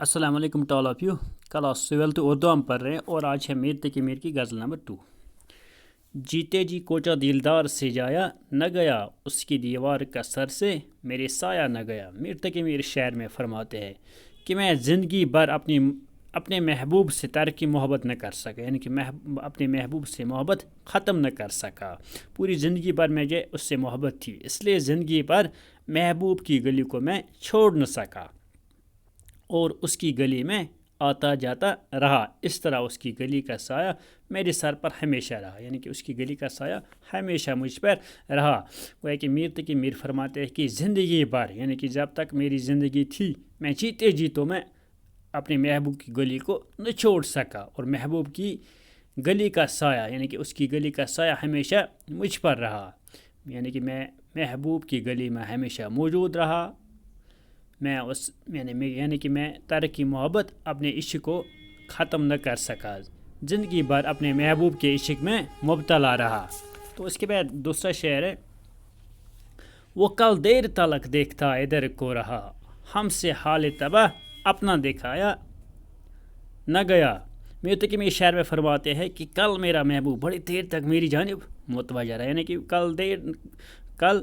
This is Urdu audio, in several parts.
السلام علیکم to all of you. Class 12 Urdu ہم پڑھ رہے ہیں اور آج ہے میر تقی میر کی غزل نمبر 2. جیتے جی کوچا دلدار سے جایا نہ گیا اس کی دیوار کا سر سے میرے سایہ نہ گیا. میر تقی میر شعر میں فرماتے ہیں کہ میں زندگی بھر اپنے محبوب سے ترک محبت نہ کر سکا، یعنی کہ اپنے محبوب سے محبت ختم نہ کر سکا. پوری زندگی بھر مجھے اس سے محبت تھی، اس لیے زندگی بھر محبوب کی گلی کو میں چھوڑ نہ سکا اور اس کی گلی میں آتا جاتا رہا. اس طرح اس کی گلی کا سایہ میرے سر پر ہمیشہ رہا، یعنی کہ اس کی گلی کا سایہ ہمیشہ مجھ پر رہا. وہ ہے کہ میر تقی میر فرماتے ہیں کہ زندگی بھر، یعنی کہ جب تک میری زندگی تھی میں جیتے جی تو میں اپنے محبوب کی گلی کو نہ چھوڑ سکا، اور محبوب کی گلی کا سایہ یعنی کہ اس کی گلی کا سایہ ہمیشہ مجھ پر رہا، یعنی کہ میں محبوب کی گلی میں ہمیشہ موجود رہا. میں یعنی کہ میں ترک محبت اپنے عشق کو ختم نہ کر سکا، زندگی بھر اپنے محبوب کے عشق میں مبتلا رہا. تو اس کے بعد دوسرا شعر ہے، وہ کل دیر تلک دیکھتا ادھر کو رہا ہم سے حال تباہ اپنا دکھایا نہ گیا. میر تقی میر شعر میں فرماتے ہیں کہ کل میرا محبوب بڑی دیر تک میری جانب متوجہ رہا، یعنی کہ کل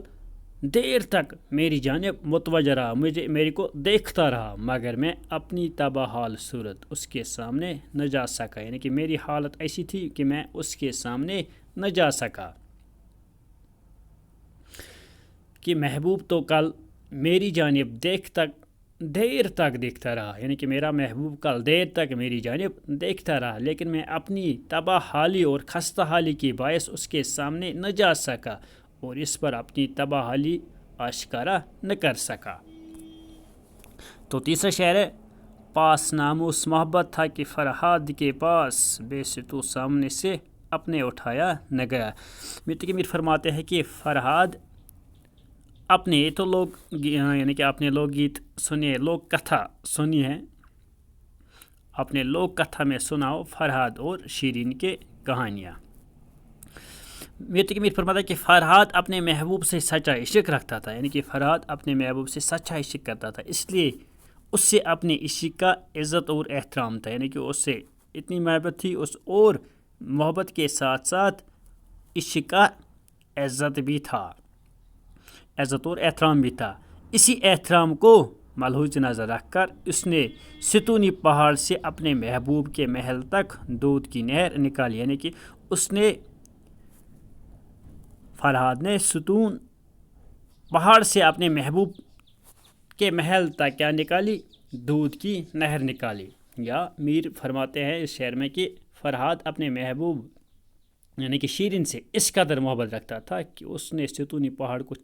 دیر تک میری جانب متوجہ رہا، میرے کو دیکھتا رہا، مگر میں اپنی تباہ حال صورت اس کے سامنے نہ جا سکا، یعنی کہ میری حالت ایسی تھی کہ میں اس کے سامنے نہ جا سکا. کہ محبوب تو کل میری جانب دیر تک دیکھتا رہا، یعنی کہ میرا محبوب کل دیر تک میری جانب دیکھتا رہا، لیکن میں اپنی تباہ حالی اور خستہ حالی کی باعث اس کے سامنے نہ جا سکا اور اس پر اپنی تباہ حالی آشکارا نہ کر سکا. تو تیسرا شعر ہے، پاس ناموس محبت تھا کہ فرہاد کے پاس بے ستو سامنے سے اپنے اٹھایا نہ گیا. میر تقی میر فرماتے ہیں کہ فرہاد اپنے تو لوگ یعنی کہ اپنے لوک گیت سنیے، لوک کتھا سنی ہے، اپنے لوک کتھا میں سناؤ فرہاد اور شیرین کے کہانیاں. میر تقی میر فرماتا ہے کہ فرہاد اپنے محبوب سے سچا عشق رکھتا تھا، یعنی کہ فرہاد اپنے محبوب سے سچا عشق کرتا تھا، اس لیے اس سے اپنے عشق کا عزت اور احترام تھا، یعنی کہ اس سے اتنی محبت تھی اور محبت کے ساتھ ساتھ عشق کا عزت بھی تھا، عزت اور احترام بھی تھا. اسی احترام کو ملحوظ نظر رکھ کر اس نے ستونی پہاڑ سے اپنے محبوب کے محل تک دودھ کی نہر نکالی، یعنی کہ فرہاد نے ستون پہاڑ سے اپنے محبوب کے محل تک کیا نکالی؟ دودھ کی نہر نکالی. یا میر فرماتے ہیں اس شعر میں کہ فرہاد اپنے محبوب یعنی کہ شیرین سے اس قدر محبت رکھتا تھا کہ اس نے ستونی پہاڑ کو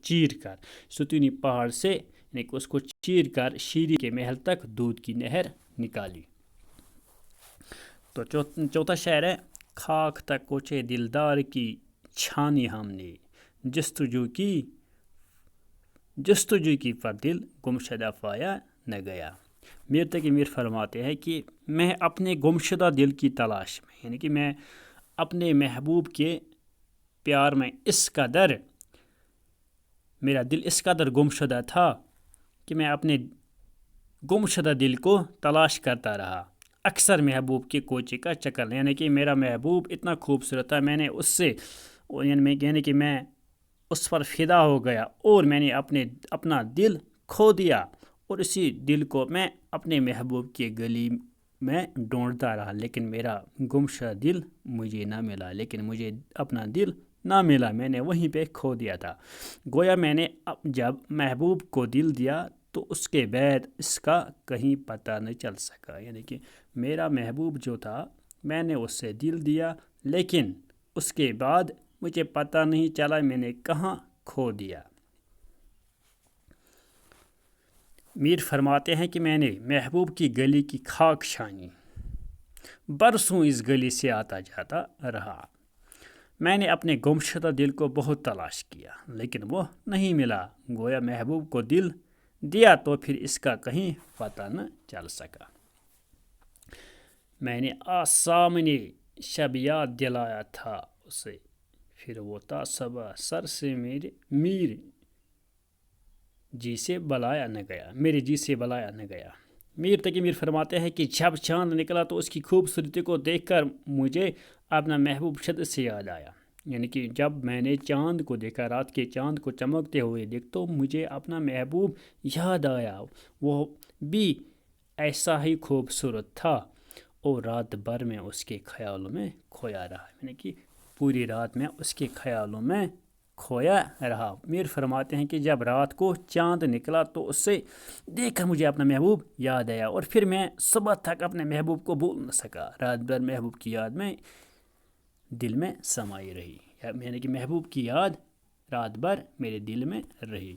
ستونی پہاڑ سے یعنی کہ اس کو چیر کر شیرین کے محل تک دودھ کی نہر نکالی. تو چوتھا شعر ہے، خاک تک کوچے دلدار کی چھانی ہم نے جستجو کی پر دل گمشدہ پایا نہ گیا. میر تقی میر فرماتے ہیں کہ میں اپنے گمشدہ دل کی تلاش میں، یعنی کہ میں اپنے محبوب کے پیار میں میرا دل اس قدر گمشدہ تھا کہ میں اپنے گمشدہ دل کو تلاش کرتا رہا، اکثر محبوب کے کوچے کا چکر، یعنی کہ میرا محبوب اتنا خوبصورت تھا، میں نے اس سے یعنی کہ میں اس پر فدا ہو گیا اور میں نے اپنا دل کھو دیا، اور اسی دل کو میں اپنے محبوب کی گلی میں ڈھونڈتا رہا، لیکن میرا گمشدہ دل مجھے نہ ملا، لیکن مجھے اپنا دل نہ ملا، میں نے وہیں پہ کھو دیا تھا. گویا میں نے جب محبوب کو دل دیا تو اس کے بعد اس کا کہیں پتہ نہ چل سکا، یعنی کہ میرا محبوب جو تھا میں نے اس سے دل دیا، لیکن اس کے بعد مجھے پتہ نہیں چلا میں نے کہاں کھو دیا. میر فرماتے ہیں کہ میں نے محبوب کی گلی کی خاک چھانی، برسوں اس گلی سے آتا جاتا رہا، میں نے اپنے گمشدہ دل کو بہت تلاش کیا لیکن وہ نہیں ملا. گویا محبوب کو دل دیا تو پھر اس کا کہیں پتہ نہ چل سکا. میں نے سامنے شب یاد دلایا تھا اسے، پھر وہ تا صبح سر سے میر جی سے بلایا نہ گیا. میر تقی میر فرماتے ہیں کہ جب چاند نکلا تو اس کی خوبصورتی کو دیکھ کر مجھے اپنا محبوب شدت سے یاد آیا. یعنی کہ جب میں نے چاند کو دیکھا، رات کے چاند کو چمکتے ہوئے دیکھ، تو مجھے اپنا محبوب یاد آیا. وہ بھی ایسا ہی خوبصورت تھا اور رات بھر میں اس کے خیالوں میں کھویا رہا. یعنی کہ پوری رات میں اس کے خیالوں میں کھویا رہا. میر فرماتے ہیں کہ جب رات کو چاند نکلا تو اس سے دیکھ کر مجھے اپنا محبوب یاد آیا اور پھر میں صبح تک اپنے محبوب کو بھول نہ سکا. رات بھر محبوب کی یاد میں دل میں سمائی رہی، یعنی کہ محبوب کی یاد رات بھر میرے دل میں رہی.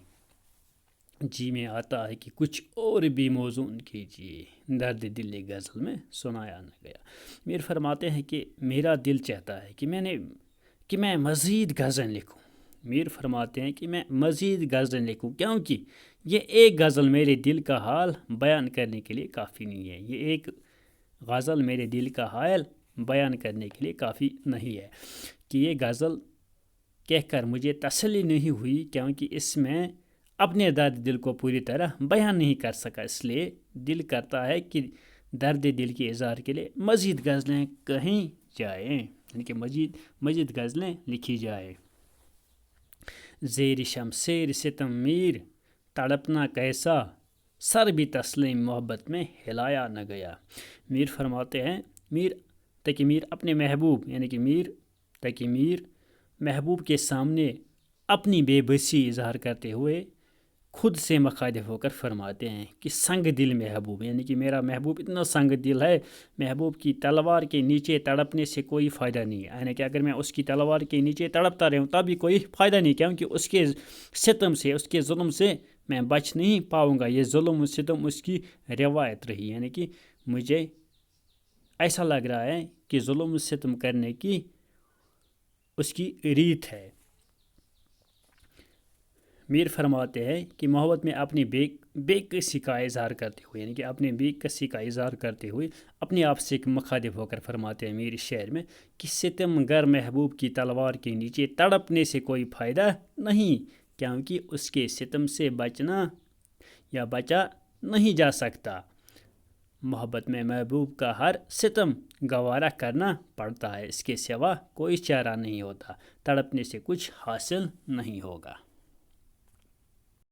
جی میں آتا ہے کہ کچھ اور بھی موضوع کیجیے، درد دل غزل میں سنایا نہ گیا. میر فرماتے ہیں کہ میرا دل چاہتا ہے کہ میں مزید غزل لکھوں. میر فرماتے ہیں کہ میں مزید غزل لکھوں کیونکہ یہ ایک غزل میرے دل کا حال بیان کرنے کے لیے کافی نہیں ہے. یہ ایک غزل میرے دل کا حال بیان کرنے کے لیے کافی نہیں ہے. کہ یہ غزل کہہ کر مجھے تسلی نہیں ہوئی کیونکہ اس میں اپنے درد دل کو پوری طرح بیان نہیں کر سکا. اس لیے دل کرتا ہے کہ درد دل کے اظہار کے لیے مزید غزلیں کہیں جائیں، یعنی کہ مزید غزلیں لکھی جائیں. زیر شمشیر ستم میر تڑپنا کیسا، سر بھی تسلیم محبت میں ہلایا نہ گیا. میر فرماتے ہیں میر تقی میر اپنے محبوب یعنی کہ میر تقی میر محبوب کے سامنے اپنی بے بسی اظہار کرتے ہوئے خود سے مخاطب ہو کر فرماتے ہیں کہ سنگ دل محبوب، یعنی کہ میرا محبوب اتنا سنگ دل ہے، محبوب کی تلوار کے نیچے تڑپنے سے کوئی فائدہ نہیں ہے. یعنی کہ اگر میں اس کی تلوار کے نیچے تڑپتا رہوں تب بھی کوئی فائدہ نہیں، کیونکہ اس کے ستم سے، اس کے ظلم سے میں بچ نہیں پاؤں گا. یہ ظلم و ستم اس کی روایت رہی، یعنی کہ مجھے ایسا لگ رہا ہے کہ ظلم و ستم کرنے کی اس کی ریت ہے. میر فرماتے ہیں کہ محبت میں اپنی بے کسی کا اظہار کرتے ہوئے، یعنی کہ اپنی بے کسی کا اظہار کرتے ہوئے اپنے آپ سے مخاطب ہو کر فرماتے ہیں میر اس شعر میں کہ ستم گر محبوب کی تلوار کے نیچے تڑپنے سے کوئی فائدہ نہیں، کیونکہ اس کے ستم سے بچنا یا بچا نہیں جا سکتا. محبت میں محبوب کا ہر ستم گوارا کرنا پڑتا ہے، اس کے سوا کوئی چارہ نہیں ہوتا، تڑپنے سے کچھ حاصل نہیں ہوگا.